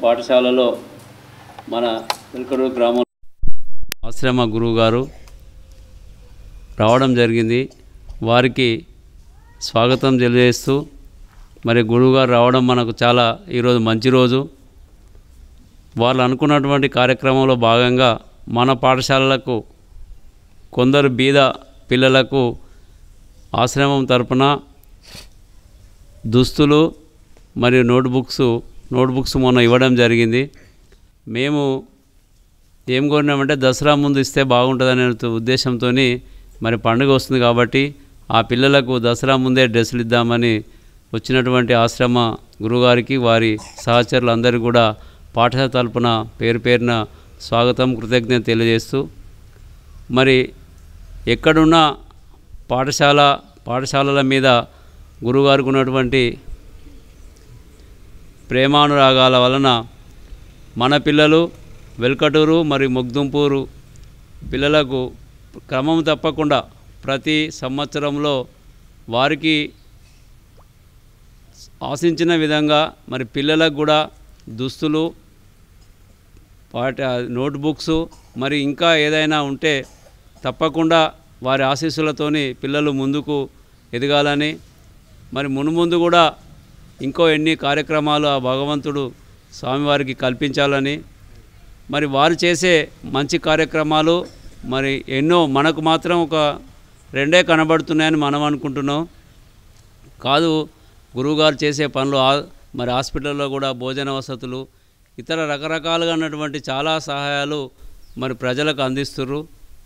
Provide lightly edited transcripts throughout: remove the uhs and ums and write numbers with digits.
పాఠశాలలో మన వెల్కడూరు గ్రామం ఆశ్రమ గురువు గారు రావడం జరిగింది. వారికి స్వాగతం తెలియజేస్తూ మరి గురువుగారు రావడం మనకు చాలా ఈరోజు మంచి రోజు. వాళ్ళు అనుకున్నటువంటి కార్యక్రమంలో భాగంగా మన పాఠశాలలకు కొందరు బీద పిల్లలకు ఆశ్రమం తరపున దుస్తులు మరియు నోట్బుక్స్ మొన్న ఇవ్వడం జరిగింది. మేము ఏం కోరినామంటే దసరా ముందు ఇస్తే బాగుంటుందనే ఉద్దేశంతో మరి పండుగ వస్తుంది కాబట్టి ఆ పిల్లలకు దసరా ముందే డ్రెస్సులు ఇద్దామని వచ్చినటువంటి ఆశ్రమ గురువుగారికి వారి సహచరులందరికీ కూడా పాఠశాల తరపున పేరున స్వాగతం కృతజ్ఞత తెలియజేస్తూ మరి ఎక్కడున్న పాఠశాలల మీద గురువుగారికి ఉన్నటువంటి ప్రేమానురాగాల వలన మన పిల్లలు వెల్కటూరు మరియు మొగ్దుంపూరు పిల్లలకు క్రమం తప్పకుండా ప్రతి సంవత్సరంలో వారికి ఆశించిన విధంగా మరి పిల్లలకు కూడా దుస్తులు నోట్బుక్స్ మరి ఇంకా ఏదైనా ఉంటే తప్పకుండా వారి ఆశీస్సులతోని పిల్లలు ముందుకు ఎదగాలని మరి మున్ముందు కూడా ఇంకో ఎన్ని కార్యక్రమాలు ఆ భగవంతుడు స్వామివారికి కల్పించాలని మరి వారు చేసే మంచి కార్యక్రమాలు మరి ఎన్నో మనకు మాత్రం ఒక 2 కనబడుతున్నాయని మనం అనుకుంటున్నాం. కాదు, గురువుగారు చేసే పనులు మరి హాస్పిటల్లో కూడా భోజన వసతులు ఇతర రకరకాలుగా ఉన్నటువంటి చాలా సహాయాలు మరి ప్రజలకు అందిస్తున్నారు.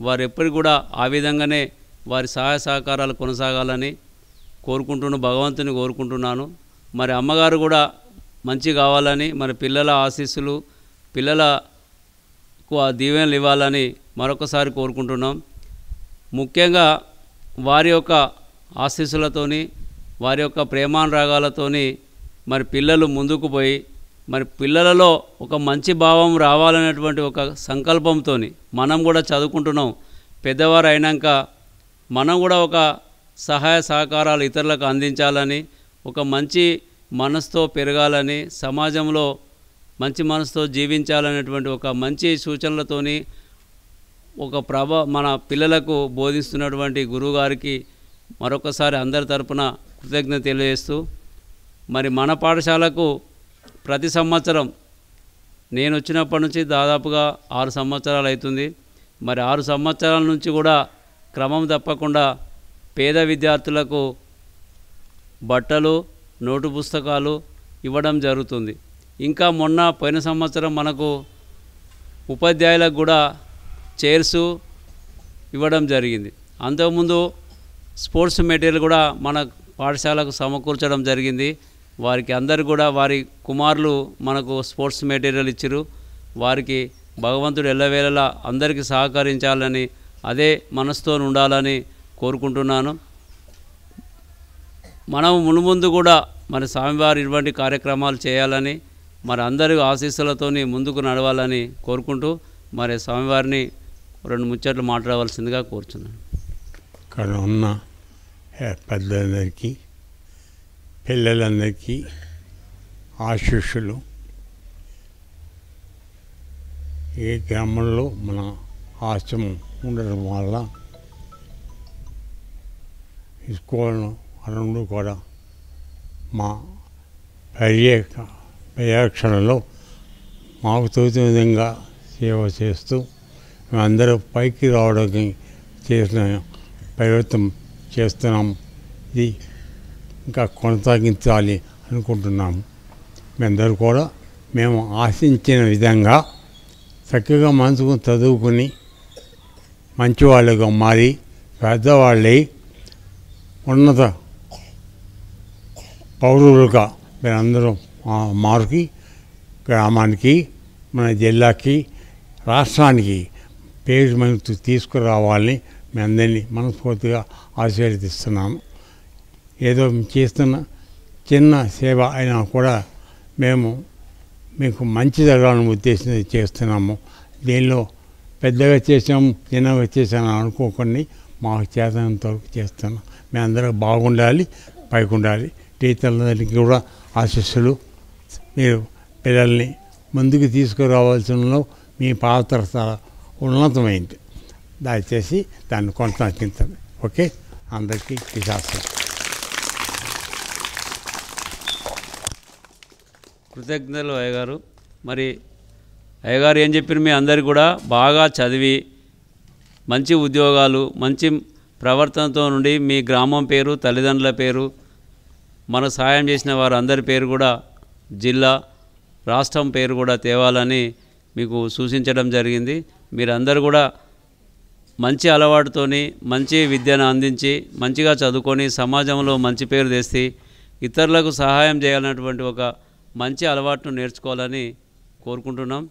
వారు ఎప్పటికి కూడా ఆ విధంగానే వారి సహాయ సహకారాలు కొనసాగాలని భగవంతుని కోరుకుంటున్నాను. మరి అమ్మగారు కూడా మంచి కావాలని మరి పిల్లల ఆశీస్సులు పిల్లలకు ఆ దీవెనలు ఇవ్వాలని మరొకసారి కోరుకుంటున్నాం. ముఖ్యంగా వారి యొక్క ఆశీస్సులతోని వారి యొక్క ప్రేమానురాగాలతోని మరి పిల్లలు ముందుకు పోయి మరి పిల్లలలో ఒక మంచి భావం రావాలనేటువంటి ఒక సంకల్పంతో మనం కూడా చదువుకుంటున్నాం. పెద్దవారు అయినాక మనం కూడా ఒక సహాయ సహకారాలు ఇతరులకు అందించాలని ఒక మంచి మనసుతో పెరగాలని సమాజంలో మంచి మనసుతో జీవించాలనేటువంటి ఒక మంచి సూచనలతోని మన పిల్లలకు బోధిస్తున్నటువంటి గురువుగారికి మరొకసారి అందరి తరపున కృతజ్ఞత తెలియజేస్తూ మరి మన పాఠశాలకు ప్రతి సంవత్సరం నేను వచ్చినప్పటి నుంచి దాదాపుగా 6 సంవత్సరాలు అవుతుంది. మరి 6 సంవత్సరాల నుంచి కూడా క్రమం తప్పకుండా పేద విద్యార్థులకు బట్టలు నోటు పుస్తకాలు ఇవ్వడం జరుగుతుంది. ఇంకా పోయిన సంవత్సరం మనకు ఉపాధ్యాయులకు కూడా చైర్స్ ఇవ్వడం జరిగింది. అంతకుముందు స్పోర్ట్స్ మెటీరియల్ కూడా మన పాఠశాలకు సమకూర్చడం జరిగింది. వారికి అందరు కూడా వారి కుమారులు మనకు స్పోర్ట్స్ మెటీరియల్ ఇచ్చారు. వారికి భగవంతుడు ఎల్లవేళలా అందరికీ సహకరించాలని అదే మనసుతో ఉండాలని కోరుకుంటున్నాను. మనం మున్ముందు కూడా మరి స్వామివారి ఇటువంటి కార్యక్రమాలు చేయాలని మరి అందరి ఆశీస్సులతోని ముందుకు నడవాలని కోరుకుంటూ మరి స్వామివారిని 2 ముచ్చట్లు మాట్లాడవలసిందిగా కోరుచున్నాను. ఇక్కడ ఉన్న పెద్దలందరికీ పిల్లలందరికీ ఆశీస్సులు. ఈ గ్రామంలో మన ఆశ్రమం ఉండడం వల్ల ఈ స్కూల్ను రెండు కూడా మా పర్యవేక్షణలో మాకు తోచిన విధంగా సేవ చేస్తూ మేమందరూ పైకి రావడానికి చేసిన ప్రయత్నం చేస్తున్నాం. ఇది ఇంకా కొనసాగించాలి అనుకుంటున్నాము. మేమందరూ కూడా మేము ఆశించిన విధంగా చక్కగా మనసుకు చదువుకుని మంచివాళ్ళుగా మారి పెద్దవాళ్ళై ఉన్నత పౌరులుగా మీరందరూ మారికి గ్రామానికి మన జిల్లాకి రాష్ట్రానికి పేరు మనకు తీసుకురావాలని మీ అందరినీ మనస్ఫూర్తిగా ఆశీర్వదిస్తున్నాము. ఏదో చేస్తున్న చిన్న సేవ అయినా కూడా మేము మీకు మంచి జరగాలని ఉద్దేశంతో చేస్తున్నాము. దీనిలో పెద్దగా చేసాము చిన్నగా చేసాము అనుకోకుండా మాకు చేతనంత వరకు చేస్తున్నాం. మేము అందరూ బాగుండాలి, పైకి ఉండాలి. టీచర్లందరికీ కూడా ఆశీస్సులు. మీరు పిల్లల్ని ముందుకు తీసుకురావాల్సినలో మీ పాత్ర ఉన్నతమైంది. దయచేసి దాన్ని కొనసాగించండి. ఓకే, అందరికీ విశాసం. కృతజ్ఞతలు అయ్యగారు. మరి అయ్యగారు ఏం చెప్పారు, మీ అందరికి కూడా బాగా చదివి మంచి ఉద్యోగాలు, మంచి ప్రవర్తనతో నుండి మీ గ్రామం పేరు, తల్లిదండ్రుల పేరు, మన సహాయం చేసిన వారు అందరి పేరు కూడా, జిల్లా, రాష్ట్రం పేరు కూడా తేవాలని మీకు సూచించడం జరిగింది. మీరందరూ కూడా మంచి అలవాటుతోని మంచి విద్యను అందించి మంచిగా చదువుకొని సమాజంలో మంచి పేరు తెచ్చి ఇతరులకు సహాయం చేయాలన్నటువంటి ఒక మంచి అలవాటును నేర్చుకోవాలని కోరుకుంటున్నాం.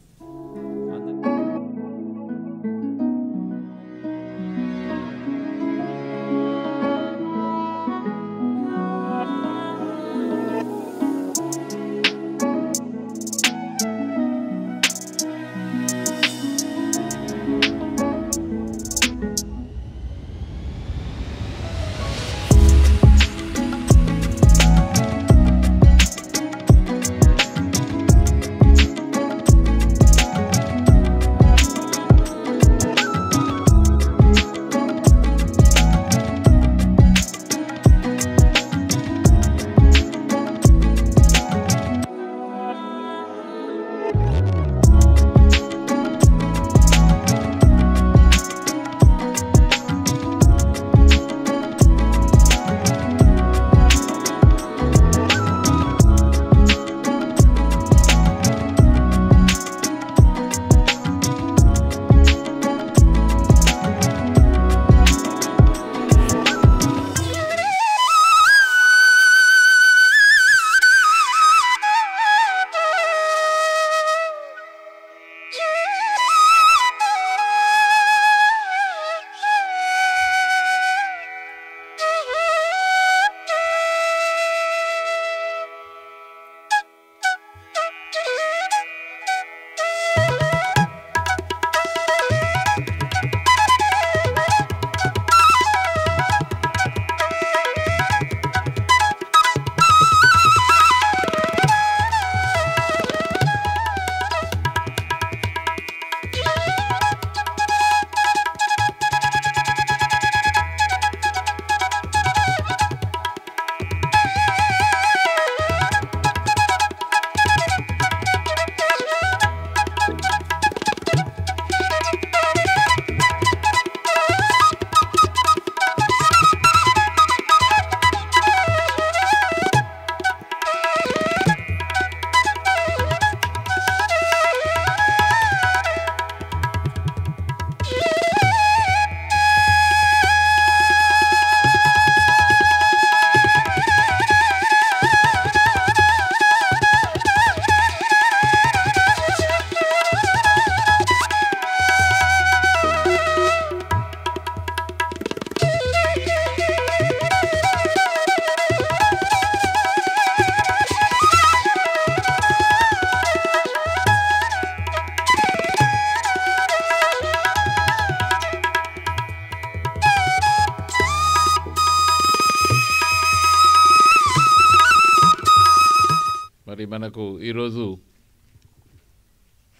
మనకు ఈరోజు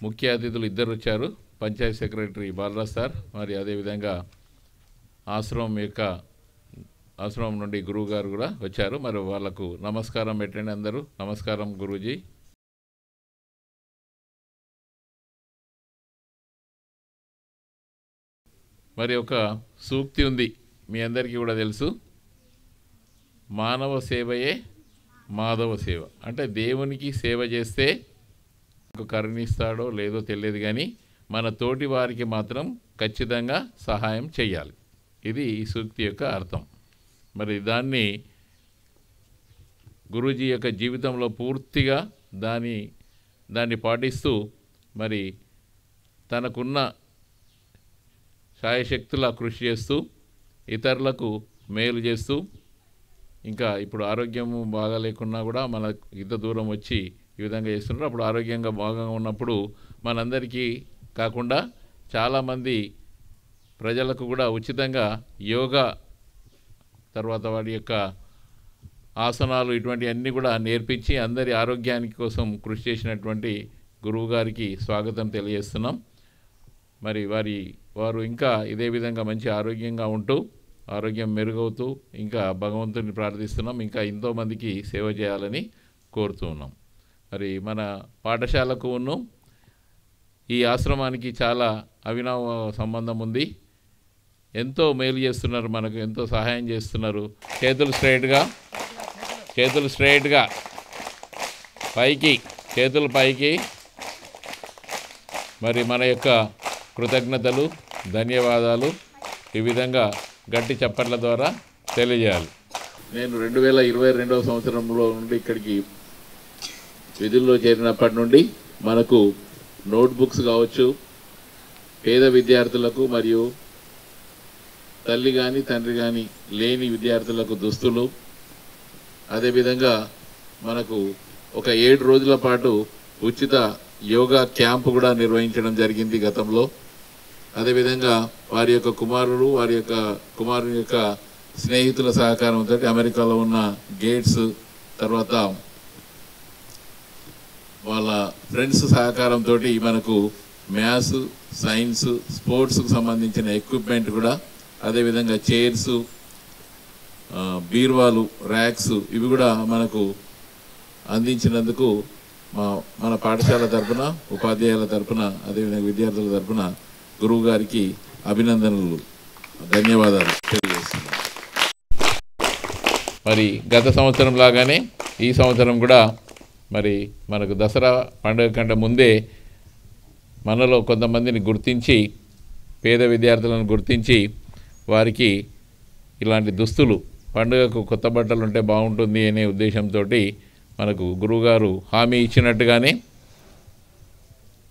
ముఖ్య అతిథులు ఇద్దరు వచ్చారు. పంచాయతీ సెక్రటరీ బాలరాజ్ సార్, మరి అదేవిధంగా ఆశ్రమం నుండి గురువు గారు కూడా వచ్చారు. మరి వాళ్ళకు నమస్కారం పెట్టండి అందరూ. నమస్కారం గురూజీ. మరి ఒక సూక్తి ఉంది, మీ అందరికీ కూడా తెలుసు, మానవ సేవయే మాధవ సేవ. అంటే దేవునికి సేవ చేస్తే కరుణిస్తాడో లేదో తెలియదు, కానీ మన తోటి వారికి మాత్రం ఖచ్చితంగా సహాయం చేయాలి. ఇది ఈ సూక్తి యొక్క అర్థం. మరి గురూజీ యొక్క జీవితంలో పూర్తిగా దాన్ని పాటిస్తూ మరి తనకున్న శాయశక్తులా కృషి చేస్తూ ఇతరులకు మేలు చేస్తూ, ఇంకా ఇప్పుడు ఆరోగ్యం బాగా లేకున్నా కూడా మన ఇంత దూరం వచ్చి ఈ విధంగా చేస్తున్నారు. అప్పుడు ఆరోగ్యంగా బాగా ఉన్నప్పుడు మనందరికీ కాకుండా చాలామంది ప్రజలకు కూడా ఉచితంగా యోగా, తర్వాత వాడి యొక్క ఆసనాలు, ఇటువంటివన్నీ కూడా నేర్పించి అందరి ఆరోగ్యానికి కోసం కృషి చేసినటువంటి గురువు గారికి స్వాగతం తెలియజేస్తున్నాం. మరి వారు ఇంకా ఇదే విధంగా మంచి ఆరోగ్యంగా ఉంటూ ఆరోగ్యం మెరుగవుతూ ఇంకా భగవంతుని ప్రార్థిస్తున్నాం. ఇంకా ఎంతోమందికి సేవ చేయాలని కోరుతూ ఉన్నాం. మరి మన పాఠశాలకు ఈ ఆశ్రమానికి చాలా అవినావ సంబంధం ఉంది. ఎంతో మేలు చేస్తున్నారు, మనకు ఎంతో సహాయం చేస్తున్నారు. చేతులు స్ట్రైట్గా పైకి, చేతులు పైకి. మరి మన యొక్క కృతజ్ఞతలు, ధన్యవాదాలు ఈ విధంగా గట్టి చప్పట్ల ద్వారా తెలియజేయాలి. నేను 2022వ సంవత్సరంలో నుండి ఇక్కడికి విధుల్లో చేరినప్పటి నుండి మనకు నోట్బుక్స్ కావచ్చు, పేద విద్యార్థులకు మరియు తల్లి కానీ తండ్రి కానీ లేని విద్యార్థులకు దుస్తులు, అదేవిధంగా మనకు ఒక 7 రోజుల పాటు ఉచిత యోగా క్యాంపు కూడా నిర్వహించడం జరిగింది గతంలో. అదేవిధంగా వారి యొక్క కుమారుని యొక్క స్నేహితుల సహకారంతో అమెరికాలో ఉన్న గేట్స్, తర్వాత వాళ్ళ ఫ్రెండ్స్ సహకారంతో మనకు మ్యాథ్స్, సైన్స్, స్పోర్ట్స్కు సంబంధించిన ఎక్విప్మెంట్ కూడా, అదేవిధంగా చైర్స్, బీర్వాలు, ర్యాక్స్ ఇవి కూడా మనకు అందించినందుకు మన పాఠశాల తరఫున, ఉపాధ్యాయుల తరఫున, అదేవిధంగా విద్యార్థుల తరఫున గురువు గారికి అభినందనలు, ధన్యవాదాలు తెలియజేస్తున్నాను. మరి గత సంవత్సరం లాగానే ఈ సంవత్సరం కూడా మరి మనకు దసరా పండుగ కంటే ముందే మనలో కొంతమందిని గుర్తించి, పేద విద్యార్థులను గుర్తించి వారికి ఇలాంటి దుస్తులు, పండుగకు కొత్త బట్టలు ఉంటే బాగుంటుంది అనే ఉద్దేశంతో మనకు గురువుగారు హామీ ఇచ్చినట్టుగానే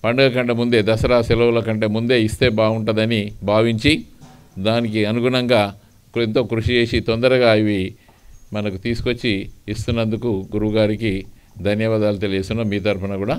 పండుగ కంటే ముందే, దసరా సెలవుల కంటే ముందే ఇస్తే బాగుంటుందని భావించి దానికి అనుగుణంగా ఎంతో కృషి చేసి తొందరగా ఇవి మనకు తీసుకొచ్చి ఇస్తున్నందుకు గురువుగారికి ధన్యవాదాలు తెలియజేస్తున్నాం. మీ తరఫున కూడా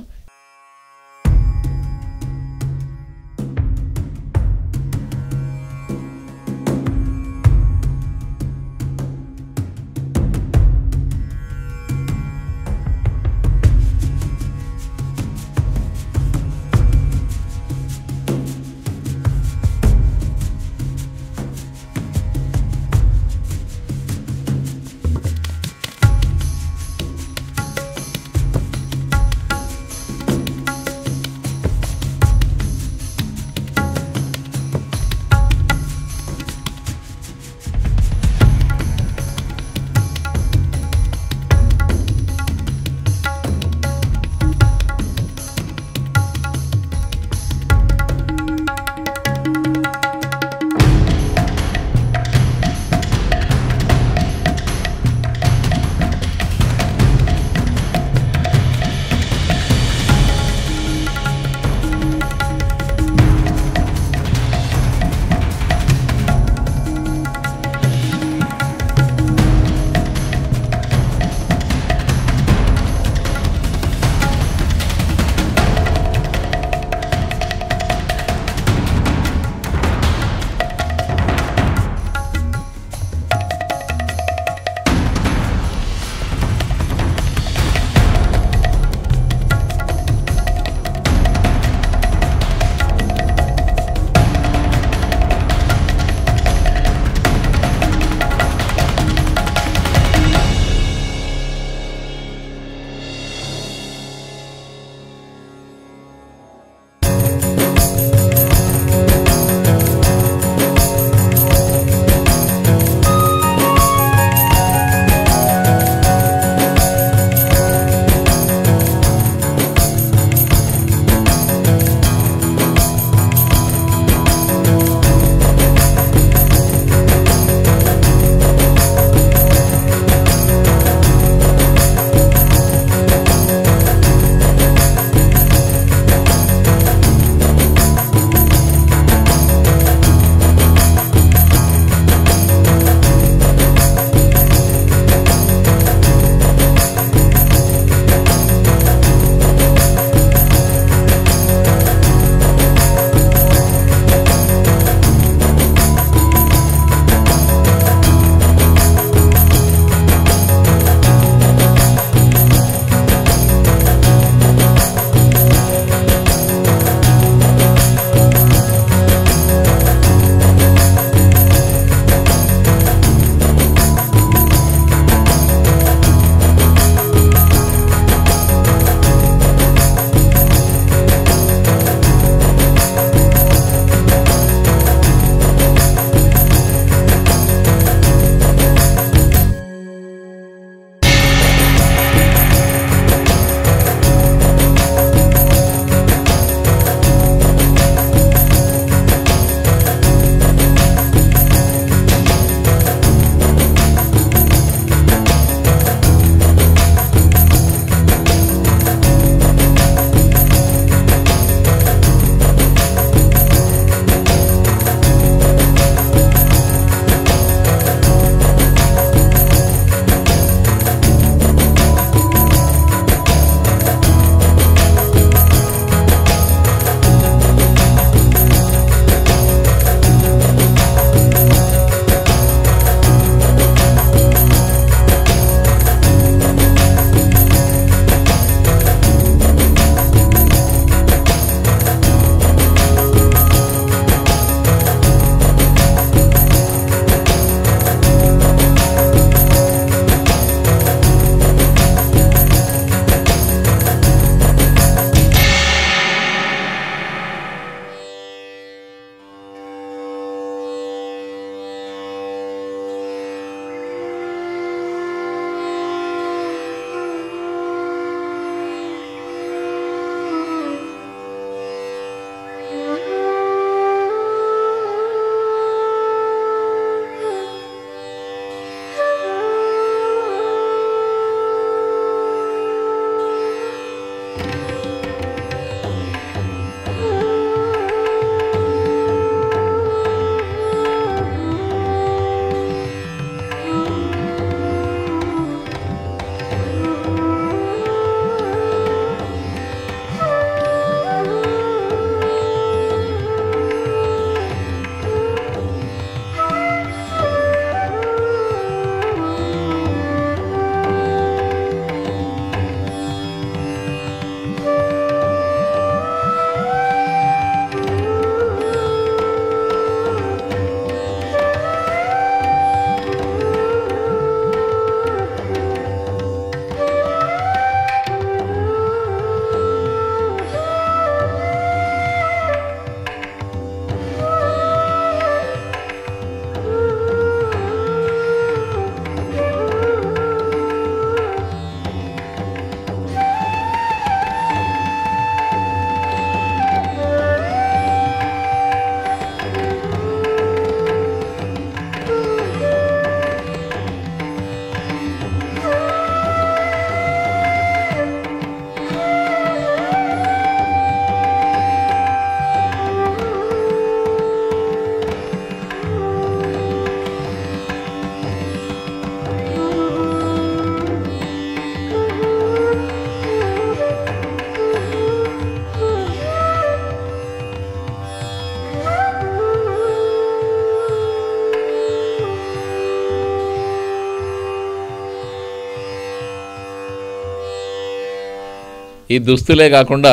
ఈ దుస్తులే కాకుండా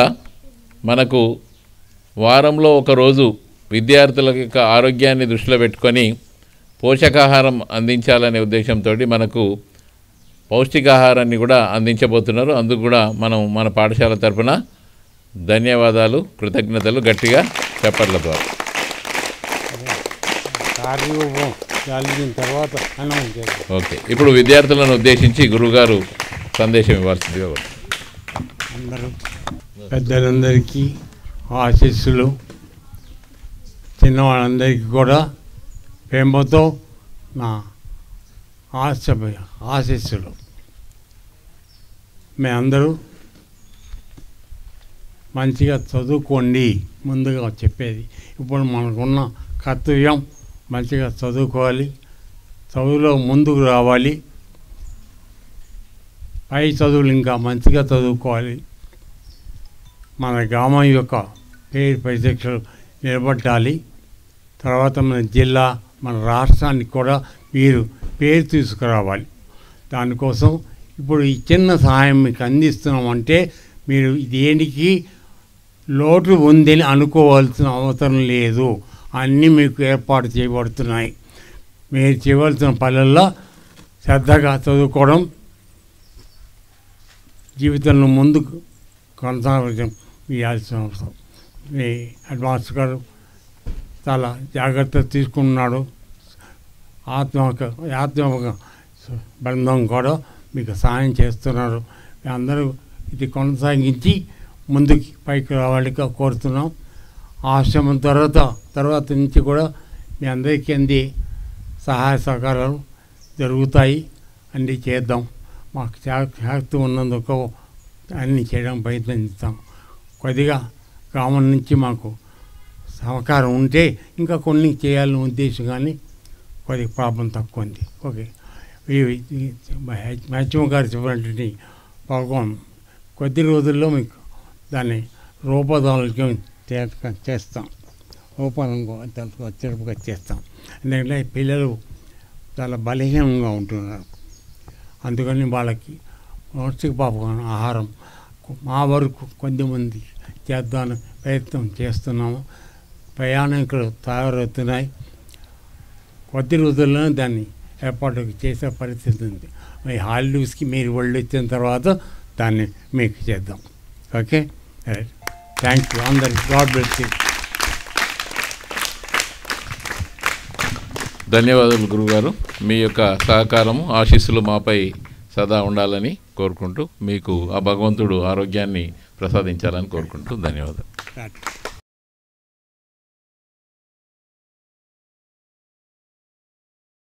మనకు వారంలో ఒకరోజు విద్యార్థుల యొక్క ఆరోగ్యాన్ని దృష్టిలో పెట్టుకొని పోషకాహారం అందించాలనే ఉద్దేశంతో మనకు పౌష్టికాహారాన్ని కూడా అందించబోతున్నారు. అందుకు కూడా మనం మన పాఠశాల తరపున ధన్యవాదాలు, కృతజ్ఞతలు గట్టిగా చప్పట్ల ద్వారా. ఓకే, ఇప్పుడు విద్యార్థులను ఉద్దేశించి గురువుగారు సందేశం ఇవ్వాల్సిందిగా. అందరూ పెద్దలందరికీ ఆశీస్సులు, చిన్నవాళ్ళందరికీ కూడా ప్రేమతో నా ఆశీస్సులు. మీ అందరూ మంచిగా చదువుకోండి, ముందుగా చెప్పేది. ఇప్పుడు మనకున్న కర్తవ్యం మంచిగా చదువుకోవాలి, చదువులో ముందుకు రావాలి, పై చదువులు ఇంకా మంచిగా చదువుకోవాలి, మన గ్రామం యొక్క పేరు ప్రతిష్టలు నిలబెట్టాలి. తర్వాత మన జిల్లా, మన రాష్ట్రానికి కూడా మీరు పేరు తీసుకురావాలి. దానికోసం ఇప్పుడు ఈ చిన్న సహాయం మీకు అందిస్తున్నామంటే మీరు దేనికి లోటు ఉందని అనుకోవాల్సిన అవసరం లేదు. అన్నీ మీకు ఏర్పాటు చేయబడుతున్నాయి. మీరు చేయవలసిన పనుల్లో శ్రద్ధగా చదువుకోవడం, జీవితంలో ముందుకు కొనసాగడం ఇవ్వాల్సిన అవసరం. మీ అడ్వాన్స్ గారు చాలా జాగ్రత్త తీసుకున్నాడు. ఆత్మక బృందం కూడా మీకు సహాయం చేస్తున్నారు. అందరూ ఇది కొనసాగించి ముందుకి పైకి రావాలిగా కోరుతున్నాం. ఆశ్రమం తర్వాత నుంచి కూడా మీ అందరికీ అంది సహాయ సహకారాలు జరుగుతాయి. అన్నీ చేద్దాం. మాకు శక్తి ఉన్నందుకు అన్నీ చేయడం ప్రయత్నిస్తాం. కొద్దిగా గ్రామం నుంచి మాకు సహకారం ఉంటే ఇంకా కొన్ని చేయాలని ఉద్దేశం, కానీ కొద్దిగా ప్రాబ్లం తక్కువ ఉంది. ఓకే, మ్యాక్సిమం గారు చెప్పినటువంటి ప్రోగ్రాం కొద్ది రోజుల్లో మీకు దాన్ని రూపదాలకు చేస్తాం, రూపంగా చేస్తాం. ఎందుకంటే పిల్లలు చాలా బలహీనంగా ఉంటున్నారు. అందుకని వాళ్ళకి పౌష్టికపాపం ఆహారం మా వరకు కొద్దిమంది చేద్దామని ప్రయత్నం చేస్తున్నాము. ప్రయాణికులు తయారవుతున్నాయి. కొద్ది రోజుల్లోనే దాన్ని ఏర్పాటు చేసే పరిస్థితి ఉంది. మీ హాలిడేస్కి మీరు వెళ్ళి వచ్చిన తర్వాత దాన్ని మీకు చేద్దాం. ఓకే, థ్యాంక్ యూ అందరికి. God bless you. ధన్యవాదాలు గురువుగారు. మీ యొక్క సహకారము, ఆశీస్సులు మాపై సదా ఉండాలని కోరుకుంటూ, మీకు ఆ భగవంతుడు ఆరోగ్యాన్ని ప్రసాదించాలని కోరుకుంటూ ధన్యవాదాలు.